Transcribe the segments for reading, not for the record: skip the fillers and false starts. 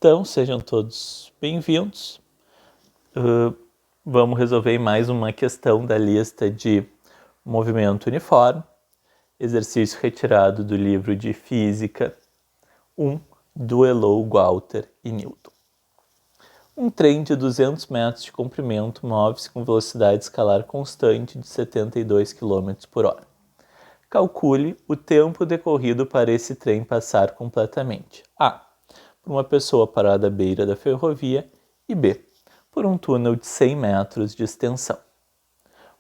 Então, sejam todos bem-vindos. Vamos resolver mais uma questão da lista de movimento uniforme, exercício retirado do livro de Física 1, do Elou, Gualter e Newton. Um trem de 200 metros de comprimento move-se com velocidade escalar constante de 72 km por hora. Calcule o tempo decorrido para esse trem passar completamente. A. Por uma pessoa parada à beira da ferrovia e B. Por um túnel de 100 metros de extensão.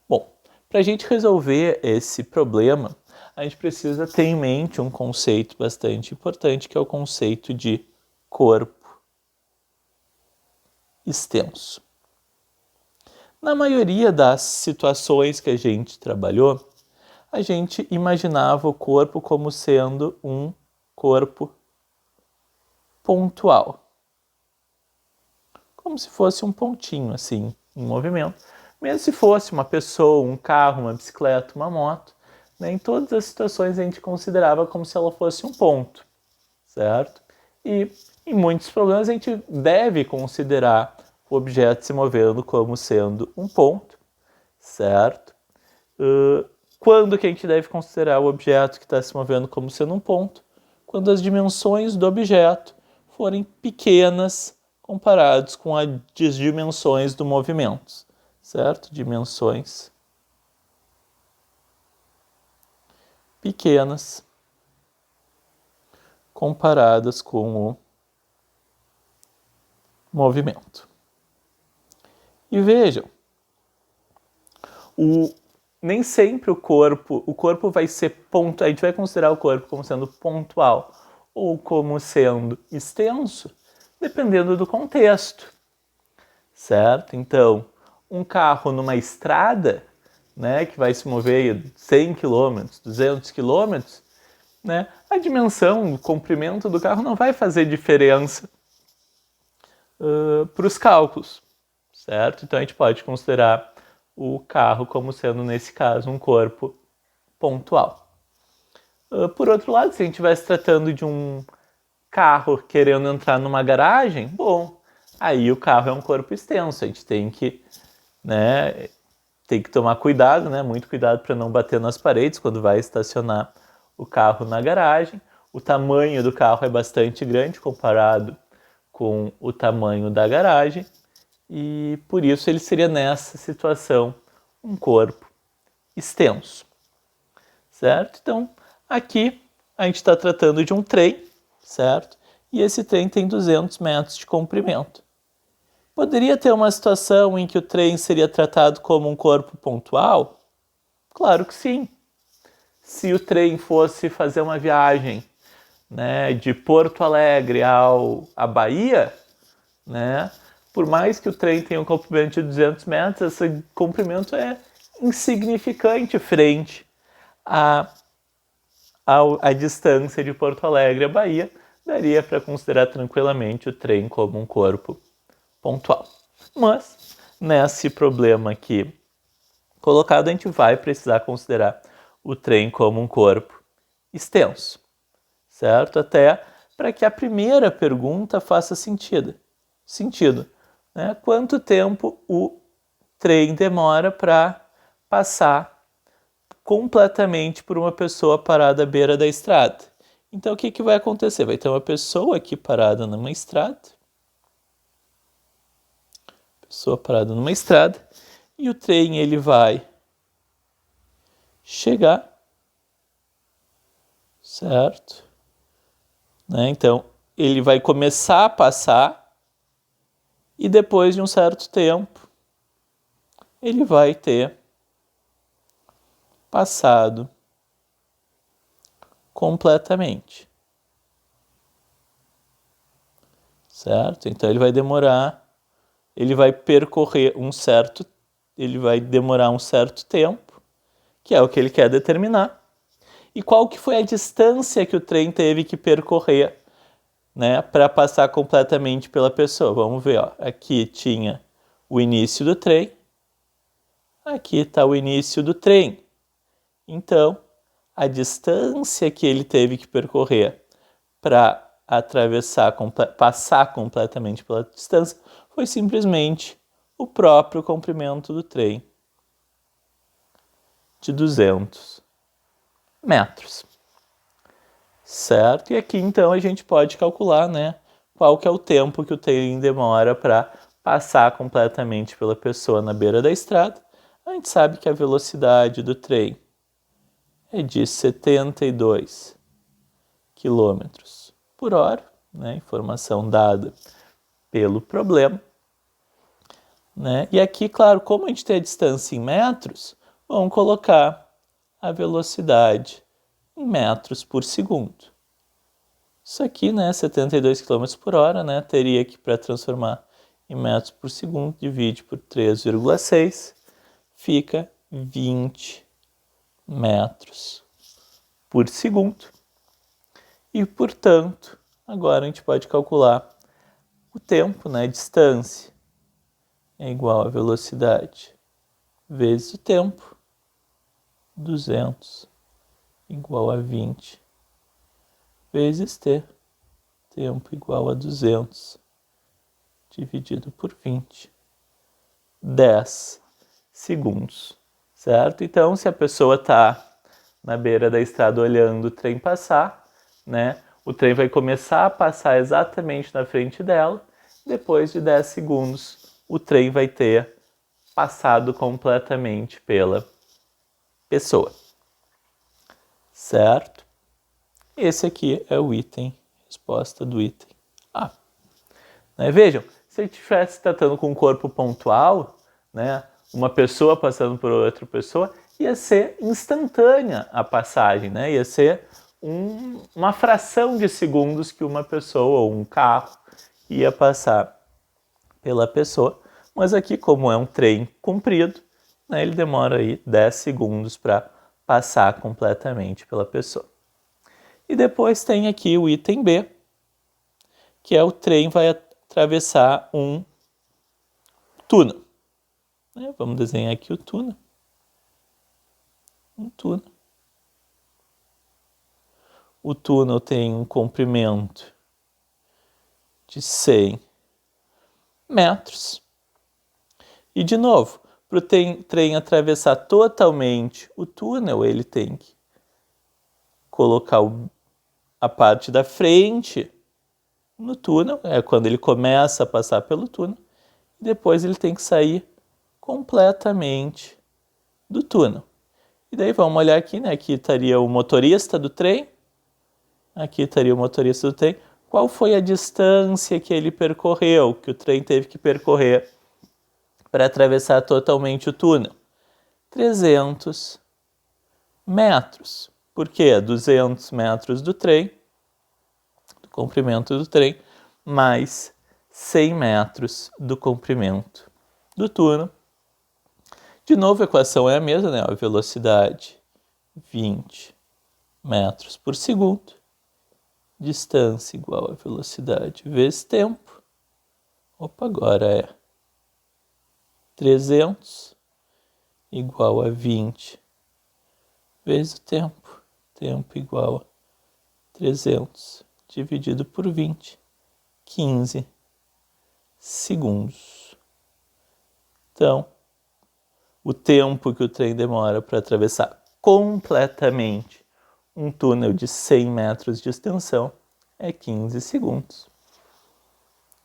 Bom, para a gente resolver esse problema, a gente precisa ter em mente um conceito bastante importante, que é o conceito de corpo extenso. Na maioria das situações que a gente trabalhou, a gente imaginava o corpo como sendo um corpo pontual. Como se fosse um pontinho, assim, em movimento. Mesmo se fosse uma pessoa, um carro, uma bicicleta, uma moto, né? Em todas as situações a gente considerava como se ela fosse um ponto, certo? E em muitos problemas a gente deve considerar o objeto se movendo como sendo um ponto, certo? Quando que a gente deve considerar o objeto que está se movendo como sendo um ponto? Quando as dimensões do objeto forem pequenas comparados com as dimensões do movimento, certo? Dimensões pequenas comparadas com o movimento. E vejam, nem sempre o corpo vai ser pontual, a gente vai considerar o corpo como sendo pontual ou como sendo extenso, dependendo do contexto, certo? Então, um carro numa estrada, né, que vai se mover 100 km, 200 km, né, a dimensão, o comprimento do carro não vai fazer diferença para os cálculos, certo? Então a gente pode considerar o carro como sendo, nesse caso, um corpo pontual. Por outro lado, se a gente estivesse tratando de um carro querendo entrar numa garagem, bom, aí o carro é um corpo extenso, a gente tem que tomar cuidado, né? Muito cuidado para não bater nas paredes quando vai estacionar o carro na garagem. O tamanho do carro é bastante grande comparado com o tamanho da garagem e por isso ele seria, nessa situação, um corpo extenso, certo? Então, aqui a gente está tratando de um trem, certo? E esse trem tem 200 metros de comprimento. Poderia ter uma situação em que o trem seria tratado como um corpo pontual? Claro que sim. Se o trem fosse fazer uma viagem, né, de Porto Alegre à Bahia, né, por mais que o trem tenha um comprimento de 200 metros, esse comprimento é insignificante frente à distância de Porto Alegre à Bahia. Daria para considerar tranquilamente o trem como um corpo pontual. Mas, nesse problema aqui colocado, a gente vai precisar considerar o trem como um corpo extenso, certo? Até para que a primeira pergunta faça sentido, né? Quanto tempo o trem demora para passar completamente por uma pessoa parada à beira da estrada? Então, o que vai acontecer? Vai ter uma pessoa aqui parada numa estrada, e o trem ele vai chegar, certo? Né? Então, ele vai começar a passar e depois de um certo tempo ele vai ter passado completamente, certo? Então ele vai demorar um certo tempo, que é o que ele quer determinar. E qual que foi a distância que o trem teve que percorrer, né, para passar completamente pela pessoa? Vamos ver, ó. Aqui tinha o início do trem, aqui está o início do trem. Então, a distância que ele teve que percorrer para passar completamente pela distância foi simplesmente o próprio comprimento do trem de 200 metros. Certo? E aqui então a gente pode calcular, né, qual que é o tempo que o trem demora para passar completamente pela pessoa na beira da estrada. A gente sabe que a velocidade do trem é de 72 km por hora, né, informação dada pelo problema. Né? E aqui, claro, como a gente tem a distância em metros, vamos colocar a velocidade em metros por segundo. Isso aqui, né, 72 km por hora, né, teria que, para transformar em metros por segundo, divide por 3,6, fica 20 metros por segundo. E, portanto, agora a gente pode calcular o tempo, né, distância é igual a velocidade vezes o tempo, 200 igual a 20 vezes t, tempo igual a 200 dividido por 20, 10 segundos, certo? Então, se a pessoa está na beira da estrada olhando o trem passar, né, o trem vai começar a passar exatamente na frente dela, depois de 10 segundos, o trem vai ter passado completamente pela pessoa, certo? Esse aqui é o item, resposta do item A. Né? Vejam, se a gente estivesse tratando com um corpo pontual, né, uma pessoa passando por outra pessoa, ia ser instantânea a passagem, né? Ia ser uma fração de segundos que uma pessoa ou um carro ia passar pela pessoa. Mas aqui, como é um trem comprido, né, ele demora aí 10 segundos para passar completamente pela pessoa. E depois tem aqui o item B, que é o trem vai atravessar um túnel. Vamos desenhar aqui o túnel. Um túnel. O túnel tem um comprimento de 100 metros. E, de novo, para o trem atravessar totalmente o túnel, ele tem que colocar a parte da frente no túnel, é quando ele começa a passar pelo túnel, e depois ele tem que sair completamente do túnel. E daí vamos olhar aqui, né? Aqui estaria o motorista do trem, aqui estaria o motorista do trem. Qual foi a distância que ele percorreu, que o trem teve que percorrer para atravessar totalmente o túnel? 300 metros. Por quê? 200 metros do trem, do comprimento do trem, mais 100 metros do comprimento do túnel. De novo, a equação é a mesma, né? A velocidade 20 metros por segundo, distância igual a velocidade vezes tempo. Agora é 300 igual a 20 vezes o tempo. Tempo igual a 300 dividido por 20, 15 segundos. Então, o tempo que o trem demora para atravessar completamente um túnel de 100 metros de extensão é 15 segundos.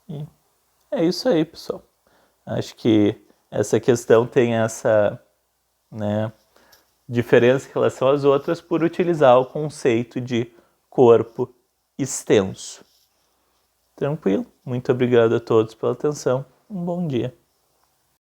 E é isso aí, pessoal. Acho que essa questão tem essa, né, diferença em relação às outras por utilizar o conceito de corpo extenso. Tranquilo? Muito obrigado a todos pela atenção. Um bom dia.